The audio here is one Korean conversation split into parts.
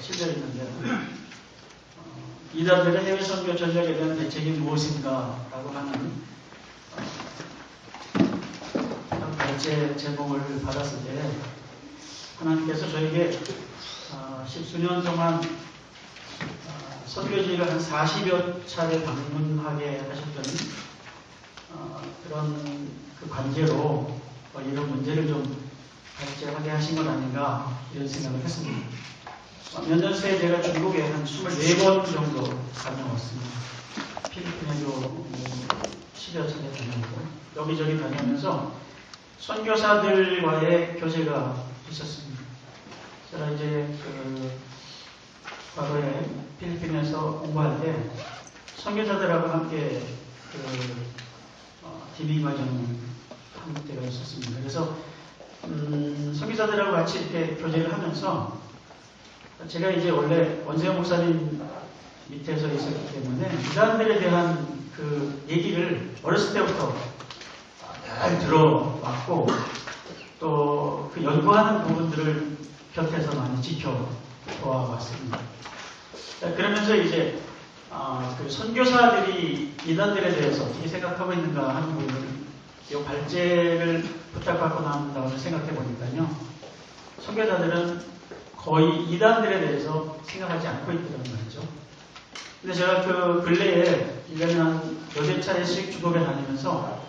실려 있는데요. 이단들의 해외 선교 전략에 대한 대책이 무엇인가라고 하는 발제 제목을 받았을 때 하나님께서 저에게 십수년 동안 선교지를 한 40여 차례 방문하게 하셨던 그런 그 관계로 이런 문제를 좀 발제하게 하신 건 아닌가 이런 생각을 했습니다. 몇 년 새에 제가 중국에 한 24번 정도 다녀왔습니다. 필리핀에도 10여 차례 다녀오고 여기저기 다니면서 선교사들과의 교제가 있었습니다. 제가 이제 과거에 필리핀에서 공부할 때 선교사들하고 함께 디비 과정을 한 때가 있었습니다. 그래서 선교사들하고 같이 이렇게 교제를 하면서 제가 이제 원래 원세영 목사님 밑에서 있었기 때문에 이단들에 대한 그 얘기를 어렸을 때부터 잘 들어왔고 또 그 연구하는 부분들을 곁에서 많이 지켜보아왔습니다. 그러면서 이제 그 선교사들이 이단들에 대해서 어떻게 생각하고 있는가 하는 부분을 이 발제를 부탁받고 나온 다음에 생각해 보니까요. 선교사들은 거의 이단들에 대해서 생각하지 않고 있더란 말이죠. 근데 제가 그 근래에 1년에 한 여덟 차례씩 중국에 다니면서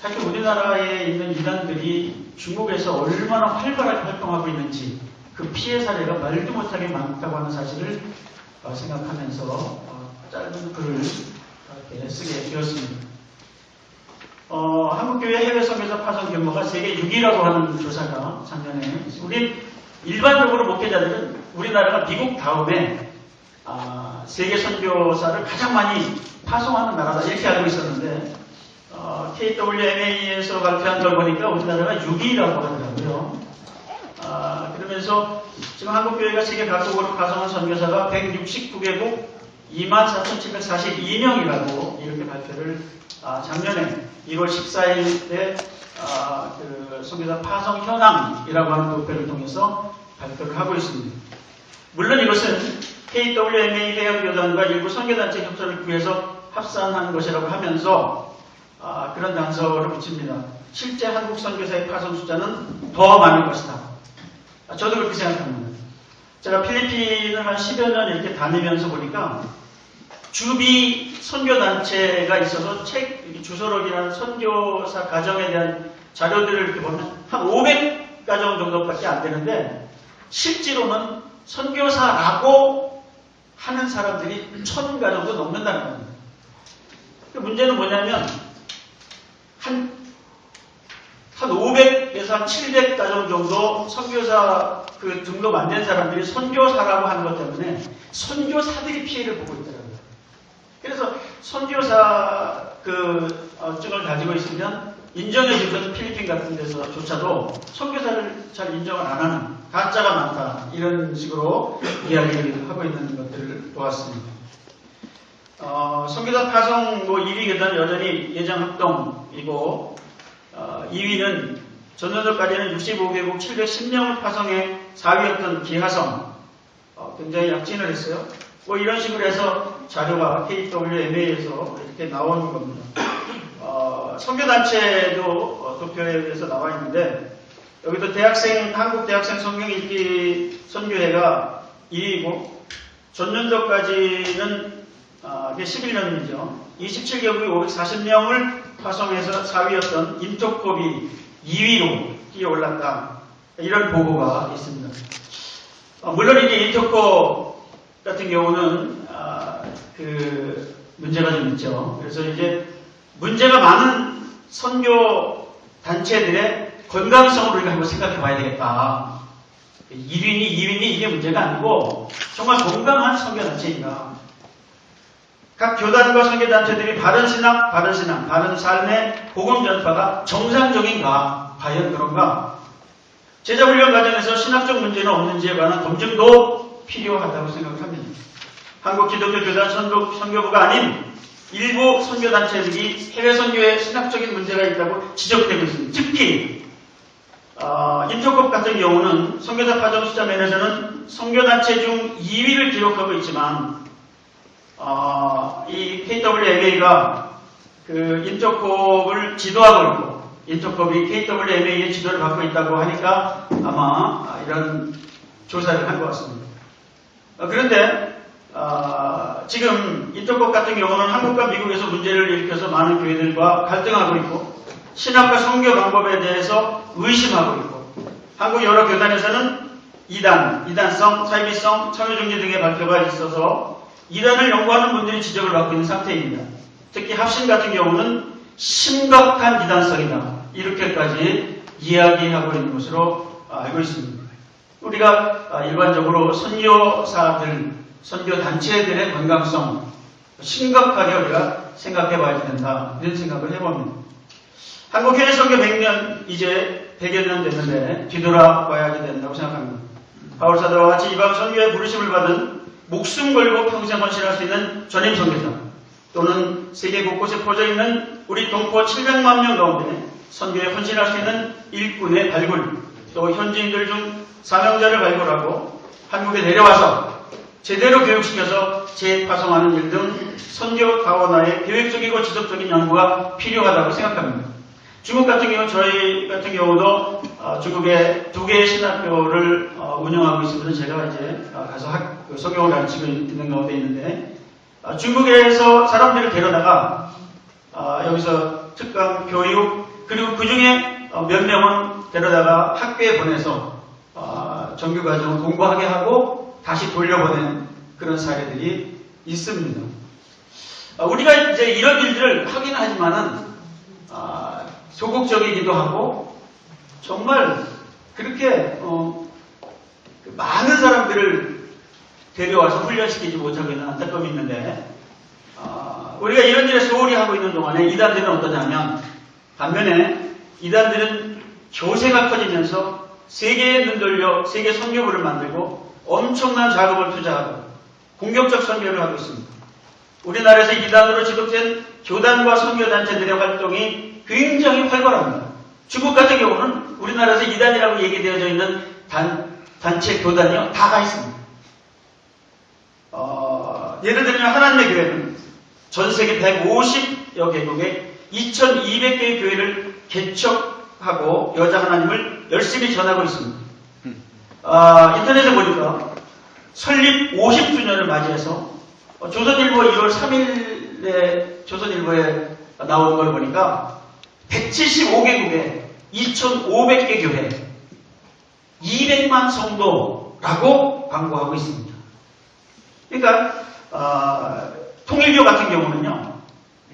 사실 우리나라에 있는 이단들이 중국에서 얼마나 활발하게 활동하고 있는지 그 피해 사례가 말도 못하게 많다고 하는 사실을 생각하면서 짧은 글을 이렇게 쓰게 되었습니다. 한국교회 해외 선교사 파송 규모가 세계 6위라고 하는 조사가 작년에 우리 일반적으로 목회자들은 우리나라가 미국 다음에 세계 선교사를 가장 많이 파송하는 나라다 이렇게 알고 있었는데 KWMA에서 발표한 걸 보니까 우리나라가 6위라고 하더라고요. 그러면서 지금 한국교회가 세계 각국으로 파송한 선교사가 169개국 24,742명이라고 이렇게 발표를 작년에 1월 14일에 그 선교사 파송 현황이라고 하는 도표를 통해서 발표를 하고 있습니다. 물론 이것은 KWMA 대학교단과 일부 선교단체 협조를 구해서 합산한 것이라고 하면서 그런 단서를 붙입니다. 실제 한국 선교사의 파송 숫자는 더 많을 것이다. 저도 그렇게 생각합니다. 제가 필리핀을 한 10여 년 이렇게 다니면서 보니까 주비 선교단체가 있어서 책, 주소록이라는 선교사 가정에 대한 자료들을 이렇게 보면 한 500가정 정도밖에 안 되는데 실제로는 선교사라고 하는 사람들이 1000가정도 넘는다는 겁니다. 그 문제는 뭐냐면 한 500에서 한 700가정 정도 선교사 그 등록 안 된 사람들이 선교사라고 하는 것 때문에 선교사들이 피해를 보고 있더라고요. 그래서 선교사 증을 가지고 있으면 인정해주던 필리핀 같은 데서조차도 선교사를 잘 인정을 안 하는 가짜가 많다 이런 식으로 이야기를 하고 있는 것들을 보았습니다. 선교사 파송 1위는 여전히 예정합동이고 2위는 전년도까지는 65개국 710명을 파송해 4위였던 기하성 굉장히 약진을 했어요. 이런 식으로 해서 자료가 KWMA에서 이렇게 나오는 겁니다. 선교단체도 도표에서 나와 있는데 여기도 한국 대학생 성경 읽기 선교회가 2위고 전년도까지는 11년이죠. 27개국이 540명을 파송해서 4위였던 인터콥이 2위로 뛰어올랐다. 이런 보고가 있습니다. 물론 이제 인터콥 같은 경우는 그 문제가 좀 있죠. 그래서 이제 문제가 많은 선교 단체들의 건강성을 우리가 한번 생각해 봐야 되겠다. 1위니 2위니 이게 문제가 아니고 정말 건강한 선교 단체인가. 각 교단과 선교단체들이 바른 신앙, 바른 삶의 복음 전파가 정상적인가, 과연 그런가? 제자훈련 과정에서 신학적 문제는 없는지에 관한 검증도 필요하다고 생각합니다. 한국 기독교 교단 선교부가 아닌 일부 선교단체들이 해외 선교에 신학적인 문제가 있다고 지적되고 있습니다. 특히 인터콥 같은 경우는 선교사 파송 숫자 면에서는 선교단체 중 2위를 기록하고 있지만 이 KWMA가 그 인터콥을 지도하고 있고 인터콥이 KWMA의 지도를 받고 있다고 하니까 아마 이런 조사를 한 것 같습니다. 그런데 지금 인터콥 같은 경우는 한국과 미국에서 문제를 일으켜서 많은 교회들과 갈등하고 있고 신학과 선교 방법에 대해서 의심하고 있고 한국 여러 교단에서는 이단성, 사이비성, 참여중재 등의 발표가 있어서 이단을 연구하는 분들이 지적을 받고 있는 상태입니다. 특히 합신 같은 경우는 심각한 이단성이다. 이렇게까지 이야기하고 있는 것으로 알고 있습니다. 우리가 일반적으로 선교사들, 선교단체들의 건강성 심각하게 우리가 생각해 봐야 된다. 이런 생각을 해봅니다. 한국교회 선교 100년, 이제 100여 년 됐는데 뒤돌아봐야 된다고 생각합니다. 바울사도와 같이 이방 선교에 부르심을 받은 목숨 걸고 평생 헌신할 수 있는 전임 선교사 또는 세계 곳곳에 퍼져 있는 우리 동포 700만 명 가운데 선교에 헌신할 수 있는 일꾼의 발굴, 또 현지인들 중 사명자를 발굴하고 한국에 내려와서 제대로 교육시켜서 재파송하는 일 등 선교 다원화의 계획적이고 지속적인 연구가 필요하다고 생각합니다. 중국 같은 경우, 저희 같은 경우도 중국에 2개의 신학교를 운영하고 있으면서 제가 이제 가서 성경을 가르치고 있는 가운데 있는데 중국에서 사람들을 데려다가 여기서 특강 교육 그리고 그 중에 몇 명은 데려다가 학교에 보내서 정규과정을 공부하게 하고 다시 돌려보낸 그런 사례들이 있습니다. 우리가 이제 이런 일들을 하긴 하지만은 소극적이기도 하고 정말 그렇게 많은 사람들을 데려와서 훈련시키지 못하고 있는 안타까움이 있는데 우리가 이런 일에 소홀히 하고 있는 동안에 이단들은 어떠냐면 반면에 이단들은 교세가 커지면서 세계에 눈 돌려 세계 선교부를 만들고 엄청난 자금을 투자하고 공격적 선교를 하고 있습니다. 우리나라에서 이단으로 지급된 교단과 선교단체들의 활동이 굉장히 활발합니다. 중국 같은 경우는 우리나라에서 이단이라고 얘기되어져 있는 단체 교단이요 다 가 있습니다. 예를 들면 하나님의 교회는 전 세계 150여 개국에 2200개의 교회를 개척하고 여자 하나님을 열심히 전하고 있습니다. 인터넷에 보니까 설립 50주년을 맞이해서 조선일보 1월 3일에 조선일보에 나오는 걸 보니까 175개국에 2500개 교회 200만 성도라고 광고하고 있습니다. 그러니까 통일교 같은 경우는요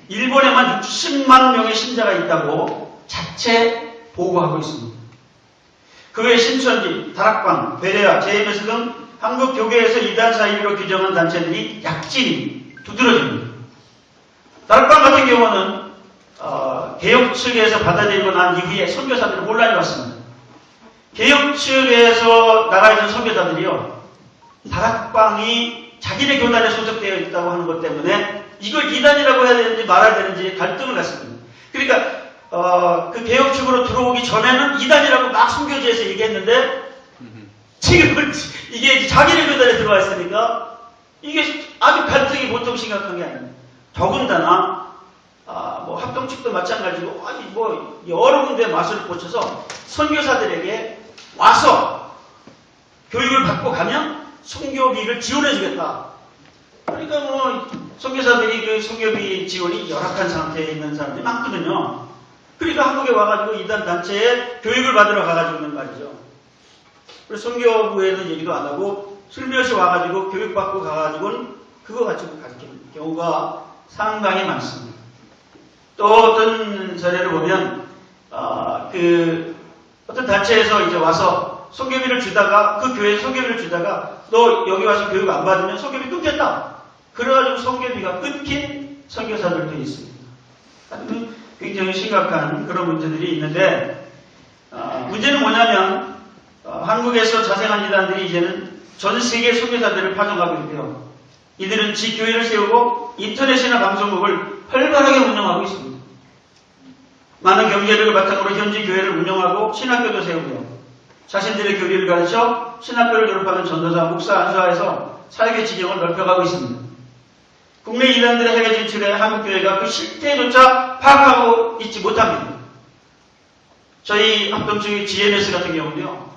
일본에만 60만 명의 신자가 있다고 자체 보고하고 있습니다. 그 외에 신천지, 다락방, 베레아, JMS 등 한국 교계에서 이단 사이비로 규정한 단체들이 약진이 두드러집니다. 다락방 같은 경우는 개혁 측에서 받아들이고 난 이후에 선교사들은 혼란이 왔습니다. 개혁 측에서 나가 있는 선교사들이요 다락방이 자기네 교단에 소속되어 있다고 하는 것 때문에 이걸 이단이라고 해야 되는지 말아야 되는지 갈등을 갖습니다. 그러니까 그 개혁 측으로 들어오기 전에는 이단이라고 막 선교지에서 얘기했는데 지금은 이게 자기네 교단에 들어와 있으니까 이게 아주 갈등이 보통 심각한 게 아닙니다. 더군다나 뭐 합동 측도 마찬가지고 아니 뭐 여러 군데 마술을 꽂혀서 선교사들에게 와서 교육을 받고 가면 선교비를 지원해주겠다. 그러니까 뭐 선교사들이 그 선교비 지원이 열악한 상태에 있는 사람들이 많거든요. 그러니까 한국에 와가지고 이단 단체에 교육을 받으러 가가지고 있는 말이죠. 그래서 선교부에는 얘기도 안 하고 슬며시 와가지고 교육받고 가가지고는 그거 가지고 가르치는 경우가 상당히 많습니다. 또 어떤 사례를 보면 어떤 단체에서 이제 와서 선교비를 주다가 그 교회에 선교비를 주다가 너 여기 와서 교육 안 받으면 선교비 끊겠다. 그래가지고 선교비가 끊긴 선교사들도 있습니다. 굉장히 심각한 그런 문제들이 있는데 문제는 뭐냐면 한국에서 자생한 이단들이 이제는 전 세계 선교사들을 파송하고 있고요. 이들은 지교회를 세우고 인터넷이나 방송국을 활발하게 운영하고 있습니다. 많은 경제력을 바탕으로 현지 교회를 운영하고 신학교도 세우고요. 자신들의 교리를 가르쳐 신학교를 졸업하는 전도사, 목사, 안수하에서 사역의 지경을 넓혀가고 있습니다. 국내 이단들의 해외 진출에 한국교회가 그 실태조차 파악하고 있지 못합니다. 저희 합동중의 GMS 같은 경우는요,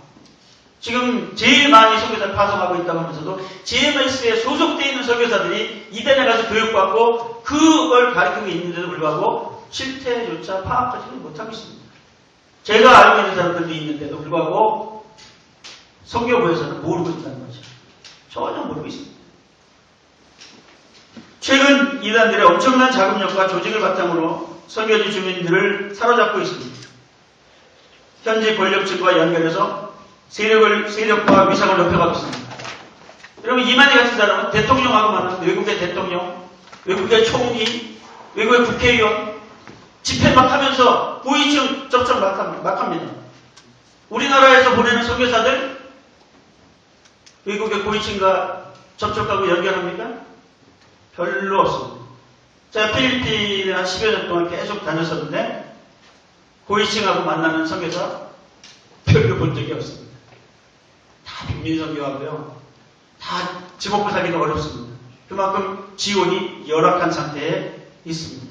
지금 제일 많이 선교사를 파송하고 있다고 하면서도 GMS에 소속되어 있는 선교사들이 이단에 가서 교육받고 그걸 가르치고 있는데도 불구하고 실태조차 파악하지는 못하고 있습니다. 제가 알고 있는 사람들도 있는데도 불구하고 선교부에서는 모르고 있다는 거죠. 전혀 모르고 있습니다. 최근 이단들의 엄청난 자금력과 조직을 바탕으로 선교지 주민들을 사로잡고 있습니다. 현지 권력층과 연결해서 세력과 위상을 높여가고 있습니다. 여러분, 이만희 같은 사람은 대통령하고 만나서 외국의 대통령, 외국의 총리, 외국의 국회의원 집회 막 하면서 고위층 접촉 막 합니다. 우리나라에서 보내는 선교사들 외국의 고위층과 접촉하고 연결합니까? 별로 없습니다. 제가 필리핀에 한 10여 년 동안 계속 다녔었는데 고위층하고 만나는 선교사 별로 본 적이 없습니다. 다 빈민 선교하고요. 다 집 먹고 살기가 어렵습니다. 그만큼 지원이 열악한 상태에 있습니다.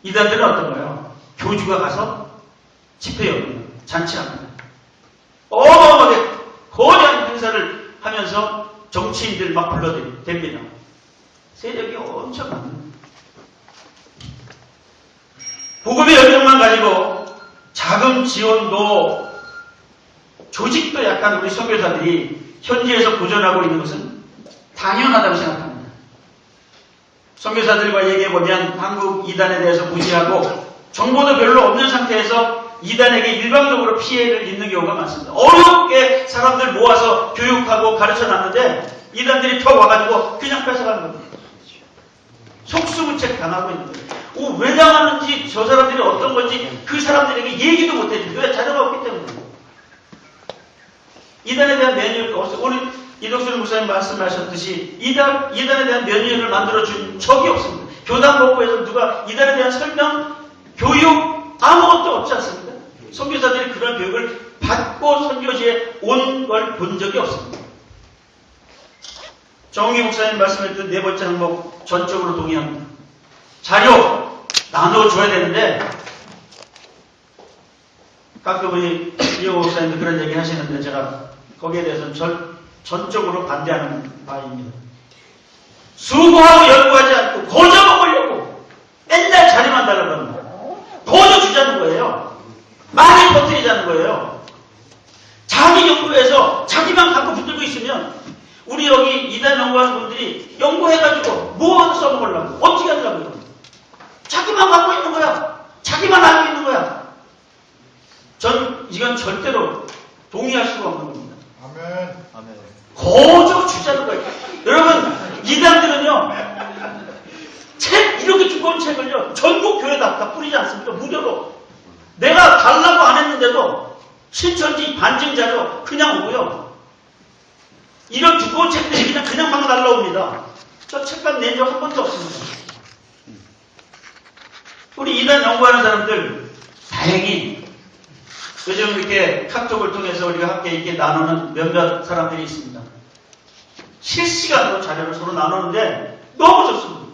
이단들은 어떤가요? 교주가 가서 집회 엽니다. 잔치합니다. 어마어마하게 거대한 행사를 하면서 정치인들 막 불러댑니다. 세력이 엄청 많습니다. 복음의 열정만 가지고 자금 지원도 조직도 약한 우리 선교사들이 현지에서 고전하고 있는 것은 당연하다고 생각합니다. 선교사들과 얘기해보면 한국 이단에 대해서 무지하고 정보도 별로 없는 상태에서 이단에게 일방적으로 피해를 입는 경우가 많습니다. 어렵게 사람들 모아서 교육하고 가르쳐놨는데 이단들이 턱 와가지고 그냥 뺏어가는 겁니다. 속수무책 당하고 있는 거예요. 왜 당하는지 저 사람들이 어떤 건지 그 사람들에게 얘기도 못해줍니다. 왜? 자료가 없기 때문에. 이단에 대한 매뉴얼도 없어요. 오늘 이덕순 목사님 말씀하셨듯이 이단에 대한 매뉴얼을 만들어준 적이 없습니다. 교단법부에서 누가 이단에 대한 설명, 교육 아무것도 없지 않습니까? 선교사들이 그런 교육을 받고 선교지에 온 걸 본 적이 없습니다. 정웅기 목사님 말씀했던 네 번째 항목 전적으로 동의합니다. 자료 나눠줘야 되는데 가끔 우리 이호 목사님도 그런 얘기 하시는데 제가 거기에 대해서는 전적으로 반대하는 바입니다. 수고하고 연구하지 않고 거저 먹으려고 맨날 자료만 달라고 합니다. 거저 주자는 거예요. 많이 퍼뜨리자는 거예요. 자기 연구에서 자기만 갖고 붙들고 있으면 우리 여기 이단 연구하는 분들이 연구해가지고 뭐 써먹으려고 어떻게 하려고요? 자기만 갖고 있는 거야. 자기만 알고 있는 거야. 전 이건 절대로 동의할 수가 없는 겁니다. 아멘. 거저 주자는 거예요. 여러분, 이단들은요, 책, 이렇게 두꺼운 책을요, 전국 교회다 다 뿌리지 않습니까? 무료로. 내가 달라고 안 했는데도 신천지 반증자료 그냥 오고요. 이런 두꺼운 책들이 그냥 막 날라옵니다. 저 책값 낸 적 한 번도 없습니다. 우리 이단 연구하는 사람들, 다행히 요즘 이렇게 카톡을 통해서 우리가 함께 이렇게 나누는 몇몇 사람들이 있습니다. 실시간으로 자료를 서로 나누는데 너무 좋습니다.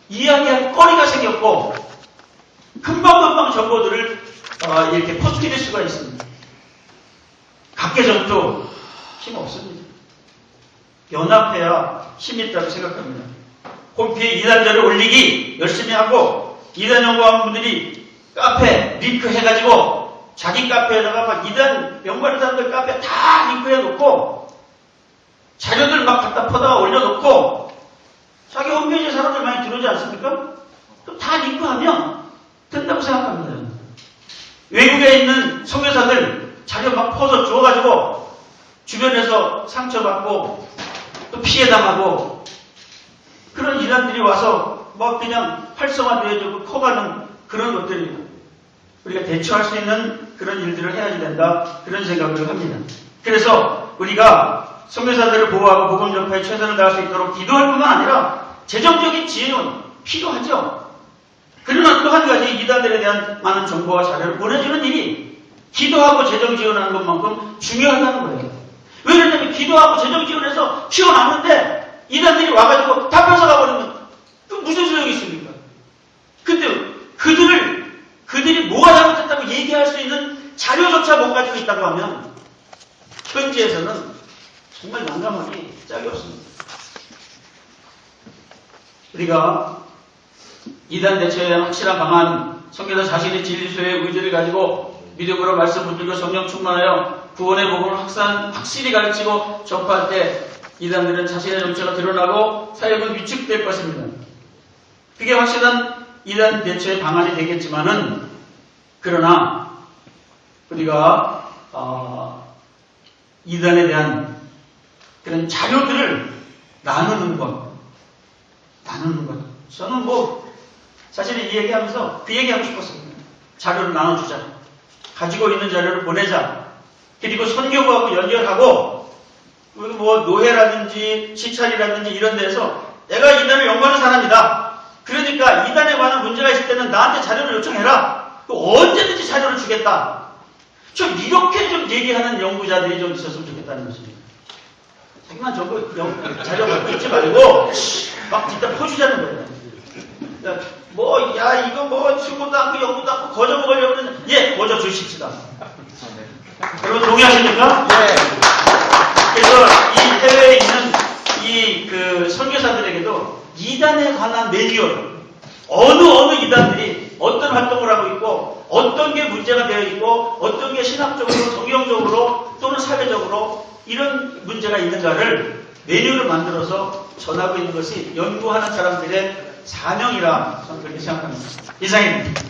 이야기할 거리가 생겼고 금방금방 정보들을 이렇게 퍼뜨릴 수가 있습니다. 각계정도 힘 없습니다. 연합해야 힘이 있다고 생각합니다. 홈페이지에 이단자를 올리기 열심히 하고 이단 연구하는 분들이 카페 링크 해가지고 자기 카페에다가 막 이단 연구하는 사람들 카페 다 링크해 놓고 자료들 막 갖다 퍼다가 올려놓고 자기 홈페이지에 사람들 많이 들어오지 않습니까? 그럼 다 링크하면 된다고 생각합니다. 외국에 있는 선교사들 자료 막 퍼서 줘가지고 주변에서 상처받고 또 피해당하고 그런 이단들이 와서 뭐 그냥 활성화되어지고 커가는 그런 것들이 우리가 대처할 수 있는 그런 일들을 해야지 된다 그런 생각을 합니다. 그래서 우리가 선교사들을 보호하고 복음 전파에 최선을 다할 수 있도록 기도할 뿐만 아니라 재정적인 지혜는 필요하죠. 그러나 또 한 가지 이단들에 대한 많은 정보와 자료를 보내주는 일이 기도하고 재정 지원하는 것만큼 중요하다는 거예요. 왜 그러냐면 기도하고 재정 지원해서 지원하는데 이단들이 와가지고 다 뺏어가 버리면 무슨 소용이 있습니까? 근데 그들이 뭐가 잘못했다고 얘기할 수 있는 자료조차 못 가지고 있다고 하면 현지에서는 정말 난감하기 짝이 없습니다. 우리가 이단 대처에 대한 확실한 방안, 성경에서 자신의 진리소의 의지를 가지고 믿음으로 말씀 붙들고 성령 충만하여 구원의 복음을 확실히 가르치고 전파할 때 이단들은 자신의 정체가 드러나고 사역은 위축될 것입니다. 그게 확실한 이단 대처의 방안이 되겠지만은 그러나 우리가 이단에 대한 그런 자료들을 나누는 것. 저는 사실 이 얘기하면서 그 얘기하고 싶었습니다. 자료를 나눠주자. 가지고 있는 자료를 보내자. 그리고 선교부하고 연결하고 노예라든지 시찰이라든지 이런 데서 내가 이단을 연구하는 사람이다. 그러니까 이단에 관한 문제가 있을 때는 나한테 자료를 요청해라. 언제든지 자료를 주겠다. 좀 이렇게 좀 얘기하는 연구자들이 좀 있었으면 좋겠다는 것입니다. 자기만 자료 갖고 있지 말고 막 진짜 퍼주자는 거예요. 이거 수고도 않고 연구도 않고 거저 먹으려고 그러는 거저 주십시다. 여러분 동의하십니까? 네. 그래서 이 해외에 있는 이 선교사들에게도 이단에 관한 매뉴얼, 어느 이단들이 어떤 활동을 하고 있고 어떤 게 문제가 되어 있고 어떤 게 신학적으로 성경적으로 또는 사회적으로 이런 문제가 있는가를 매뉴얼을 만들어서 전하고 있는 것이 연구하는 사람들의 사명이라 저는 그렇게 생각합니다. 이상입니다.